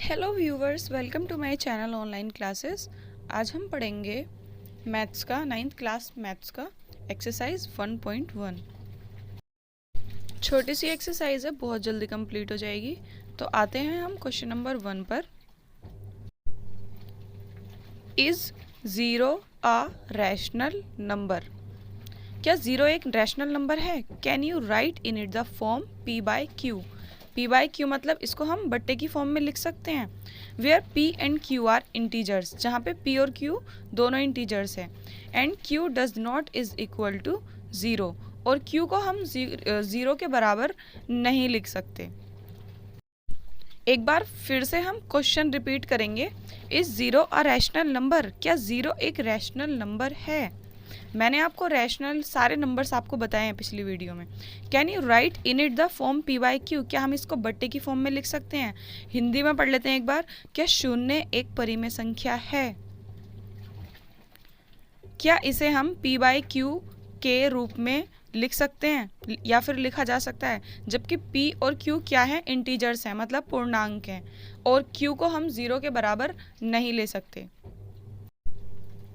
Hello viewers, welcome to my channel online classes. आज हम पढ़ेंगे मैथ्स का 9th क्लास मैथ्स का एक्सरसाइज 1.1। छोटी सी एक्सरसाइज है, बहुत जल्दी कंप्लीट हो जाएगी। तो आते हैं हम क्वेश्चन नंबर 1 पर। Is 0 a rational number? क्या 0 एक रैशनल नंबर है? Can you write in it the form p by q? p by q मतलब इसको हम बट्टे की फॉर्म में लिख सकते हैं। Where p and q are integers, जहाँ पे p और q दोनों इंटीजर्स हैं। And q does not is equal to 0, और q को हम 0 के बराबर नहीं लिख सकते। एक बार फिर से हम क्वेश्चन रिपीट करेंगे। Is 0 a rational number? क्या 0 एक रैशनल नंबर है? मैंने आपको रैशनल सारे नंबर्स आपको बताए हैं पिछली वीडियो में। Can you write in it the form p by Q? क्या हम इसको बट्टे की फॉर्म में लिख सकते हैं? हिंदी में पढ़ लेते हैं एक बार। क्या शून्य एक परिमेय संख्या है? क्या इसे हम p बाई क्यू के रूप में लिख सकते हैं या फिर लिखा जा सकता है? जबकि p और q क्या है? इंटीजर्स हैं, मतलब पूर्णांक हैं, और q को हम 0 के बराबर नहीं ले सकते।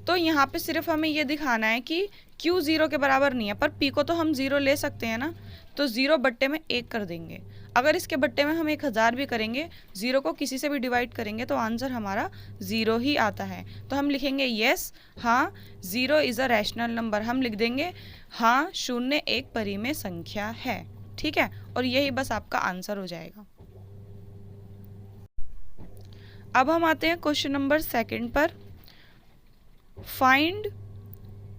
तो यहाँ पे सिर्फ हमें ये दिखाना है कि q 0 के बराबर नहीं है, पर p को तो हम 0 ले सकते हैं ना। तो 0 बट्टे में 1 कर देंगे। अगर इसके बट्टे में हम 1000 भी करेंगे, 0 को किसी से भी डिवाइड करेंगे, तो आंसर हमारा 0 ही आता है। तो हम लिखेंगे यस, हाँ 0 इज़ अ रैशनल नंबर। हम लिख देंगे हाँ शून्य एक परिमेय संख्या है। ठीक है, और यही बस आपका आंसर हो जाएगा। अब हम आते हैं क्वेश्चन नंबर 2 पर। Find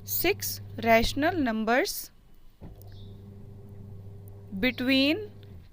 6 rational numbers between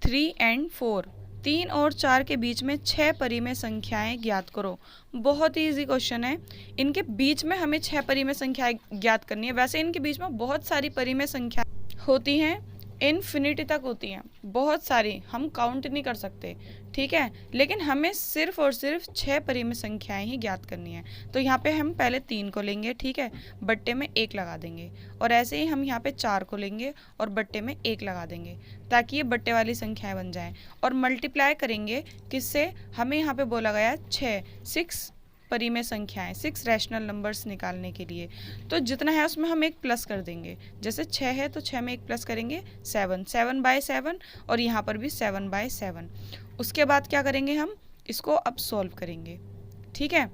3 and 4। 3 और 4 के बीच में 6 परिमेय संख्याएं ज्ञात करो। बहुत ही इजी क्वेश्चन है। इनके बीच में हमें 6 परिमेय संख्याएं ज्ञात करनी है। वैसे इनके बीच में बहुत सारी परिमेय संख्या होती हैं, इन्फिनिटी तक होती हैं, बहुत सारी, हम काउंट नहीं कर सकते। ठीक है, लेकिन हमें सिर्फ और सिर्फ 6 परिमेय संख्याएं ही ज्ञात करनी है। तो यहाँ पे हम पहले 3 को लेंगे, ठीक है, बट्टे में 1 लगा देंगे, और ऐसे ही हम यहाँ पे 4 को लेंगे और बट्टे में 1 लगा देंगे, ताकि ये बट्टे वाली संख्याएं बन जाएं। और मल्टीप्लाई करेंगे किससे? हमें यहाँ पे बोला गया 6 परिमेय संख्याएं, 6 रैशनल नंबर्स निकालने के लिए। तो जितना है उसमें हम 1 प्लस कर देंगे। जैसे 6 है तो 6 में 1 प्लस करेंगे 7, 7 बाय 7, और यहाँ पर भी 7 बाय 7। उसके बाद क्या करेंगे? हम इसको अब सॉल्व करेंगे। ठीक है,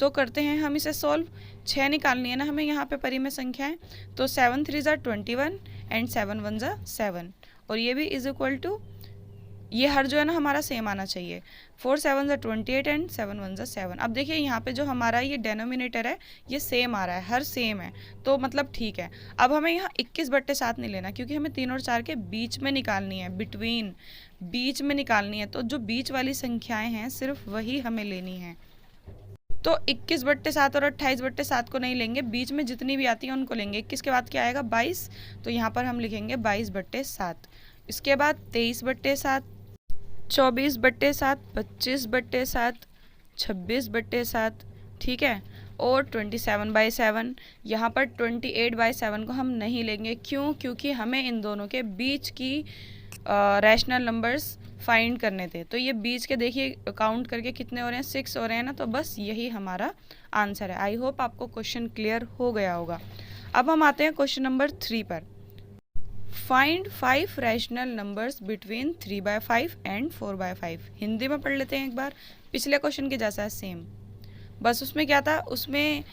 तो करते हैं हम इसे सॉल्व। 6 निकालनी है ना हमें यहाँ पे परिमेय संख्याएं। तो 7 3 ज़ा 21 एंड 7 1 ज़ा 7, और ये भी इज इक्वल टू, ये हर जो है ना हमारा सेम आना चाहिए। 4 7 ज़ा 28 एंड 7 1 ज़ा 7। अब देखिए यहाँ पे जो हमारा ये डेनोमिनेटर है ये सेम आ रहा है, हर सेम है, तो मतलब ठीक है। अब हमें यहाँ 21 बट्टे 7 नहीं लेना, क्योंकि हमें 3 और 4 के बीच में निकालनी है, बिटवीन, बीच में निकालनी है। तो जो बीच वाली संख्याएं हैं सिर्फ वही हमें लेनी है। तो 21 बट्टे 7 और 28 बट्टे 7 को नहीं लेंगे, बीच में जितनी भी आती हैं उनको लेंगे। 21 के बाद क्या आएगा? 22, तो यहाँ पर हम लिखेंगे 22 बट्टे 7। इसके बाद 23 बट्टे 7, 24 बट्टे 7, 25 बट्टे 7, 26 बट्टे 7, ठीक है, और 27 बाई 7। यहाँ पर 28 बाई 7 को हम नहीं लेंगे। क्यों? क्योंकि हमें इन दोनों के बीच की रैशनल नंबर्स फाइंड करने थे। तो ये बीच के देखिए काउंट करके कितने हो रहे हैं? 6 हो रहे हैं ना। तो बस यही हमारा आंसर है। आई होप आपको क्वेश्चन क्लियर हो गया होगा। अब हम आते हैं क्वेश्चन नंबर 3 पर। Find 5 rational numbers between 3 by 5 and 4 by 5। Hindi में पढ़ लेते हैं एक बार। पिछले क्वेश्चन के जैसा है सेम, बस उसमें क्या था, उसमें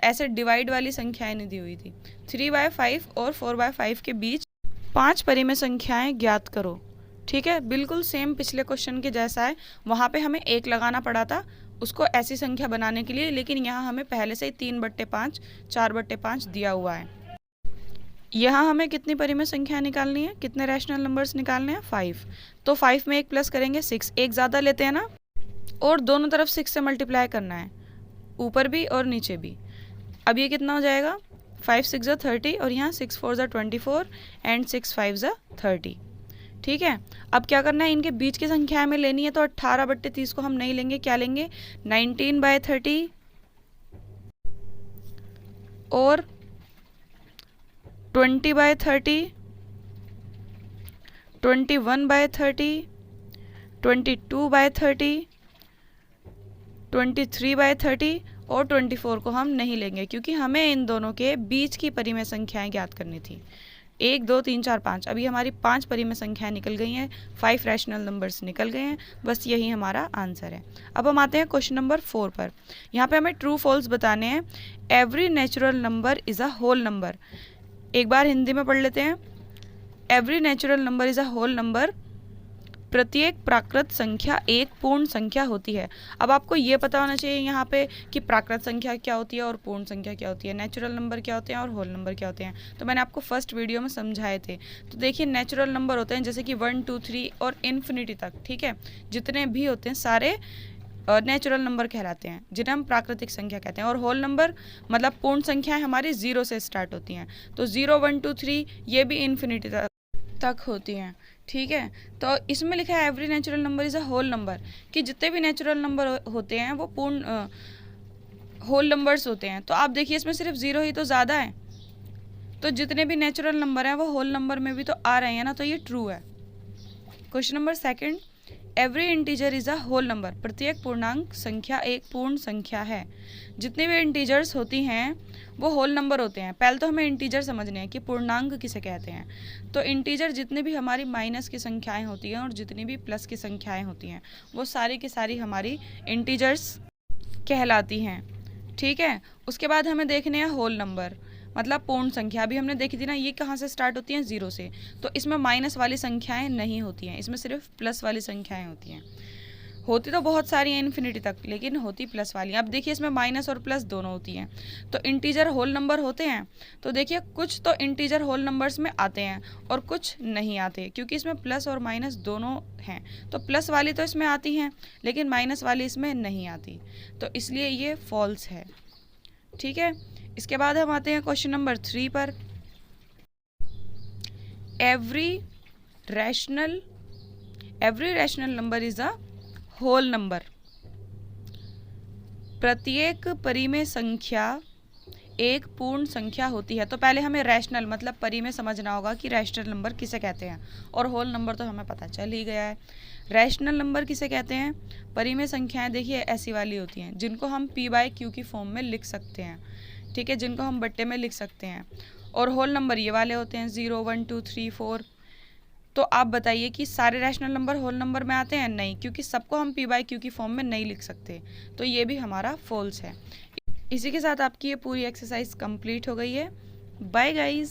ऐसे डिवाइड वाली संख्याएं नहीं दी हुई थी। 3 बाय 5 और 4 बाय 5 के बीच 5 परिमेय संख्याएं ज्ञात करो। ठीक है, बिल्कुल सेम पिछले क्वेश्चन के जैसा है। वहाँ पे हमें 1 लगाना पड़ा था उसको ऐसी संख्या बनाने के लिए, लेकिन यहाँ हमें पहले से ही 3 बट्टे 5, 4 बट्टे 5 दिया हुआ है। यहाँ हमें कितनी परिमेय संख्या निकालनी है? कितने रैशनल नंबर्स निकालने हैं? 5। तो 5 में 1 प्लस करेंगे 6, एक ज़्यादा लेते हैं ना, और दोनों तरफ 6 से मल्टीप्लाई करना है, ऊपर भी और नीचे भी। अब ये कितना हो जाएगा? 5 6 ज़ा 30, और यहाँ 6 4 ज़ा 24 एंड 6 5 ज़ा 30। ठीक है, अब क्या करना है? इनके बीच की संख्या हमें लेनी है। तो 18 बट्टे 30 को हम नहीं लेंगे, क्या लेंगे? 19 बाय 30 और 20 बाय 30, 21 बाय 30 22/30, 23/30 और 24 को हम नहीं लेंगे क्योंकि हमें इन दोनों के बीच की परिमेय संख्याएं ज्ञात करनी थी। 1 2 3 4 5, अभी हमारी 5 परिमेय संख्याएं निकल गई हैं, 5 रैशनल नंबर्स निकल गए हैं, बस यही हमारा आंसर है। अब हम आते हैं क्वेश्चन नंबर 4 पर। यहाँ पे हमें ट्रू फॉल्स बताने हैं। Every natural number is a whole number. एक बार हिंदी में पढ़ लेते हैं। Every natural number is a whole number. प्रत्येक प्राकृत संख्या एक पूर्ण संख्या होती है। अब आपको ये पता होना चाहिए यहाँ पे कि प्राकृत संख्या क्या होती है और पूर्ण संख्या क्या होती है, नेचुरल नंबर क्या होते हैं और होल नंबर क्या होते हैं। तो मैंने आपको फर्स्ट वीडियो में समझाए थे। तो देखिए नेचुरल नंबर होते हैं जैसे कि 1 2 3 और इन्फिनिटी तक, ठीक है, जितने भी होते हैं सारे नेचुरल नंबर कहलाते हैं, जिन्हें हम प्राकृतिक संख्या कहते हैं। और होल नंबर मतलब पूर्ण संख्याएं हमारी 0 से स्टार्ट होती हैं। तो 0 1 2 3 ये भी इन्फिनिटी तक होती हैं, ठीक है। तो इसमें लिखा है every natural number is a whole number, कि जितने भी नेचुरल नंबर होते हैं वो पूर्ण होल नंबर्स होते हैं। तो आप देखिए इसमें सिर्फ 0 ही तो ज़्यादा है, तो जितने भी नेचुरल नंबर हैं वो होल नंबर में भी तो आ रहे हैं ना, तो ये ट्रू है। Question number 2, every integer is a whole number. प्रत्येक पूर्णांक संख्या एक पूर्ण संख्या है। जितने भी इंटीजर्स होती हैं वो होल नंबर होते हैं। पहले तो हमें इंटीजर समझने हैं कि पूर्णांक किसे कहते हैं। तो इंटीजर जितने भी हमारी माइनस की संख्याएं होती हैं और जितनी भी प्लस की संख्याएं होती हैं वो सारी की सारी हमारी इंटीजर्स कहलाती हैं, ठीक है। उसके बाद हमें देखने हैं होल नंबर मतलब पूर्ण संख्या। अभी हमने देखी थी ना, ये कहाँ से स्टार्ट होती हैं, 0 से। तो इसमें माइनस वाली संख्याएं नहीं होती हैं, इसमें सिर्फ प्लस वाली संख्याएं होती हैं। होती तो बहुत सारी हैं इन्फिनिटी तक, लेकिन होती प्लस वाली। अब देखिए इसमें माइनस और प्लस दोनों होती हैं। तो इंटीजर होल नंबर होते हैं। तो देखिए कुछ तो इंटीजर होल नंबर्स में आते हैं और कुछ नहीं आते, क्योंकि इसमें प्लस और माइनस दोनों हैं। तो प्लस वाली तो इसमें आती हैं लेकिन माइनस वाली इसमें नहीं आती, तो इसलिए ये फॉल्स है, ठीक है। इसके बाद हम आते हैं क्वेश्चन नंबर 3 पर। Every rational number is a whole number. प्रत्येक परिमेय संख्या एक पूर्ण संख्या होती है। तो पहले हमें रैशनल मतलब परिमेय समझना होगा कि रैशनल नंबर किसे कहते हैं, और होल नंबर तो हमें पता चल ही गया है। रैशनल नंबर किसे कहते हैं? परिमेय संख्याएं देखिए ऐसी वाली होती हैं जिनको हम p/q की फॉर्म में लिख सकते हैं, ठीक है, जिनको हम बट्टे में लिख सकते हैं। और होल नंबर ये वाले होते हैं 0 1 2 3 4। तो आप बताइए कि सारे रैशनल नंबर होल नंबर में आते हैं? नहीं, क्योंकि सबको हम p/q की फॉर्म में नहीं लिख सकते, तो ये भी हमारा फॉल्स है। इसी के साथ आपकी ये पूरी एक्सरसाइज कंप्लीट हो गई है। Bye guys.